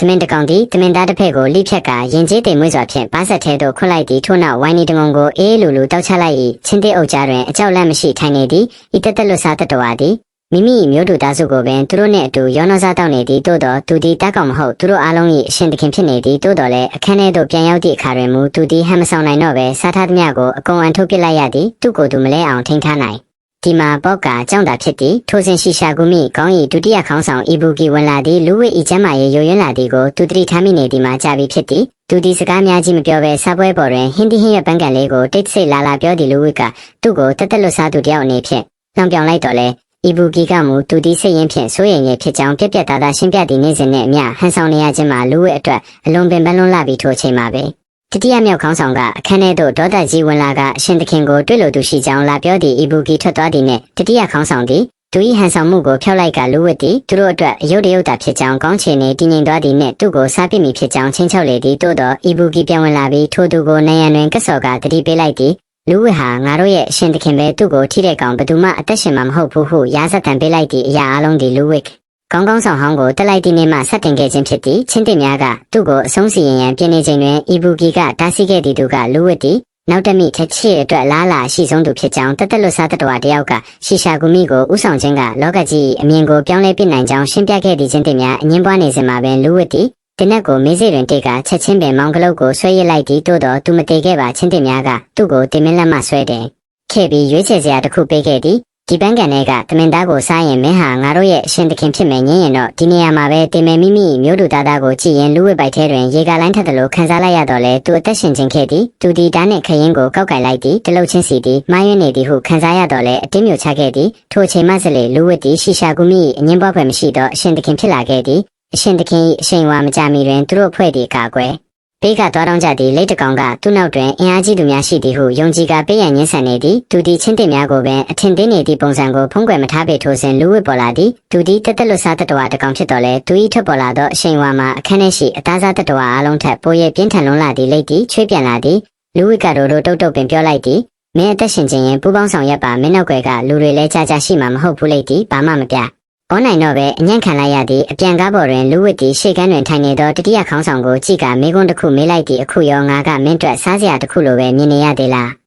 မင်တကောင်သည်တမင်သားတစ်ဖက်ကိုလိဖြက်ကရင်ကျေးတိမ်မွေးစွာဖြင့်ပါဆက်ထဲသို့ခွတ်လိုက်သည်ထို့နောက်ဝိုင်းနီတငုံကိုအေးလူလူတောက်ချလိုက်၏ချင်းသေးအုပ်ကြားတွင်အကြောက်လန့်မရှိထိုင်နေသည်ဤတက်တက်လွတ်စားတတဝါသည်မိမိမျိုးတူသားစုကိုပင်သူတို့နှင့်အတူရောနှောစားတောက်နေသည်သို့သောသူသည်တက်ကောင်မဟုတ်သူတို့အားလုံး၏အရှင်သခင်ဖြစ်နေသည်သို့တော်လည်းအခန်းထဲသို့ပြန်ရောက်သည့်အခါတွင်မူသူသည်ဟန်မဆောင်နိုင်တော့ပဲစားထားသမျှကိုအကုန်အန်ထုတ်ပစ်လိုက်ရသည်သူ့ကိုယ်သူမလဲအောင်ထိန်းထားနိုင်ဒီမှာပေါက်ကကြောင့်သာဖြစ်သည်ထိုစဉ်ရှိရှာကူမိခေါင်း၏ဒုတိယခေါင်းဆောင်အီဘူကီဝင်လာသည်လူဝိဤကျမ်းမာရေးယိုယွင်းလာသည်ကိုသူတတိထားမိနေသည်မှာကြာပြီဖြစ်သည်သူသည်စကားများကြီးမပြောဘဲစားပွဲပေါ်တွင်ဟင်းသီးဟင်းရွက်ပန်းကန်လေးကိုတိတ်ဆိတ်လာလာပြောသည်လူဝိကသူ့ကိုတက်တက်လွတ်စားသူတယောက်အနေဖြင့်နှောင်ပြောင်လိုက်တော့လဲအီဘူကီကမူသူသည်စိတ်ရင်းဖြင့်စိုးရိမ်နေဖြစ်ကြောင်းပြက်ပြက်သားသားရှင်းပြသည့်နေ့စဉ်နဲ့အမျှဟန်ဆောင်နေရခြင်းမှာလူဝိအတွက်အလွန်ပင်ပန်းလွန်းလာပြီးထိုအချိန်မှာပဲတတိယမြောက်ခေါင်းဆောင်ကအခန်းထဲသို့ဒေါသကြီးဝင်လာကအရှင်သခင်ကိုတွေ့လို့သူရှိကြောင်းလာပြောသည့်အီဘူကီထွက်သွားသည်နှင့်တတိယခေါင်းဆောင်သည်သူ၏ဟန်ဆောင်မှုကိုဖျောက်လိုက်ကလူဝိသည်သူတို့အတွက်အယုတ်တရုတ်တာဖြစ်ကြောင်းကောင်းချေနေတည်ငြိမ်သွားသည်နှင့်သူ့ကိုစားပစ်မိဖြစ်ကြောင်းချင်းချောက်လေသည်သို့သောအီဘူကီပြန်ဝင်လာပြီးထိုသူကိုနေရန်တွင်ကဆော့ကတတိပေးလိုက်သည်လူဝိဟာငါတို့ရဲ့အရှင်သခင်ပဲသူ့ကိုထိတဲ့ကောင်ဘယ်သူမှအသက်ရှင်မှာမဟုတ်ဘူးဟုရာဇသံပေးလိုက်သည့်အရာအလုံးသည်လူဝိကောင်းကောင်းဆောင်ဟောင်းကိုတက်လိုက်သည့်နေ့မှဆက်တင်ခဲ့ခြင်းဖြစ်သည်ချင်းတင်များကသူ့ကိုအဆုံးစီရင်ရန်ပြင်နေချိန်တွင်အီဘူကီကတားဆီးခဲ့သည်သူကလူဝိသည်နောက်တမိချက်ချစ်အတွက်လားလာရှိဆုံးသူဖြစ်ကြောင်းတက်တက်လွတ်စားတတော်တယောက်ကရှီရှာကူမီကိုဥဆောင်ခြင်းကလောကကြီးအမြင်ကိုပြောင်းလဲပြနိုင်ကြောင်းရှင်းပြခဲ့သည့်ချင်းတင်များအငင်းပွားနေစဉ်မှာပင်လူဝိသည်တင်းနက်ကိုမေးစေတွင်တိတ်ကချက်ချင်းပင်မောင်ကလုတ်ကိုဆွဲရစ်လိုက်သည်သို့တော်သူမတည်ခဲ့ပါချင်းတင်များကသူ့ကိုတင်မင်းလက်မှဆွဲတယ်ခဲ့ပြီးရွေးချယ်စရာတစ်ခုပေးခဲ့သည်ဒီပန်းကန်တွေကသမင်သားကိုစားရင်မင်းဟာငါတို့ရဲ့အရှင်သခင်ဖြစ်မယ်ညင်ရင်တော့ဒီနေရာမှာပဲတင်မယ်မိမိမျိုးတူသားသားကိုကြည့်ရင်လူဝိပိုက်ထဲတွင်ရေကလိုင်းထက်သလိုခံစားလိုက်ရတော့လေသူအသက်ရှင်ခြင်းခဲ့သည်သူဒီဓာတ်နှင့်ခရင်ကိုကောက်ကင်လိုက်သည်တလုတ်ချင်းစီသည်မှားယွင်းနေသည်ဟုခံစားရတော့လေအတင်းမျိုးချခဲ့သည်ထိုအချိန်မှစလေလူဝိသည်ရှီရှာကူမိအငင်းပွားဖွယ်မရှိတော့အရှင်သခင်ဖြစ်လာခဲ့သည်အရှင်သခင်၏အရှိန်ဝါမကြမီတွင်သူတို့ဖွဲ့သည့်ကာကွယ်ပေးကသွားတောင်းကြသည့်လက်တကောင်ကသူ့နောက်တွင်အင်အားကြီးသူများရှိသည်ဟုယုံကြည်ကပေးရန်ညှင်းဆန်နေသည်သူသည်ချင်းတင်များကိုပင်အထင်သေးနေသည့်ပုံစံကိုဖုံးကွယ်မထားပေထိုစဉ်လူဝိပေါ်လာသည်သူသည်တက်တက်လွတ်စားတတော်တကောင်ဖြစ်တော်လဲသူ၏ထွက်ပေါ်လာသောအရှိန်ဝါမှာအခန်းထဲရှိအသားစားတတော်အားလုံးထက်ပို၍ပြင်းထန်လွန်းလာသည့်လက်သည်ချွေးပြန်လာသည်လူဝိကတို့တုတ်တုတ်ပင်ပြောလိုက်သည်မင်းအသက်ရှင်ခြင်းရင်ပူပေါင်းဆောင်ရွက်ပါမင်းနောက်ွယ်ကလူတွေလဲကြာကြာရှိမှာမဟုတ်ဘူးလက်သည်ဘာမှမပြဩနိုင်တော့ပဲအညံ့ခံလိုက်ရသည့်အပြန်ကားပေါ်တွင်လူဝိသည်ရှေ့ကန်းတွင်ထိုင်နေသောတတိယခေါင်းဆောင်ကိုကြည့်ကမေးခွန်းတစ်ခုမေးလိုက်သည့်အခုရောငါကမင်းအတွက်စားစရာတစ်ခုလိုပဲမြင်နေရသေးလား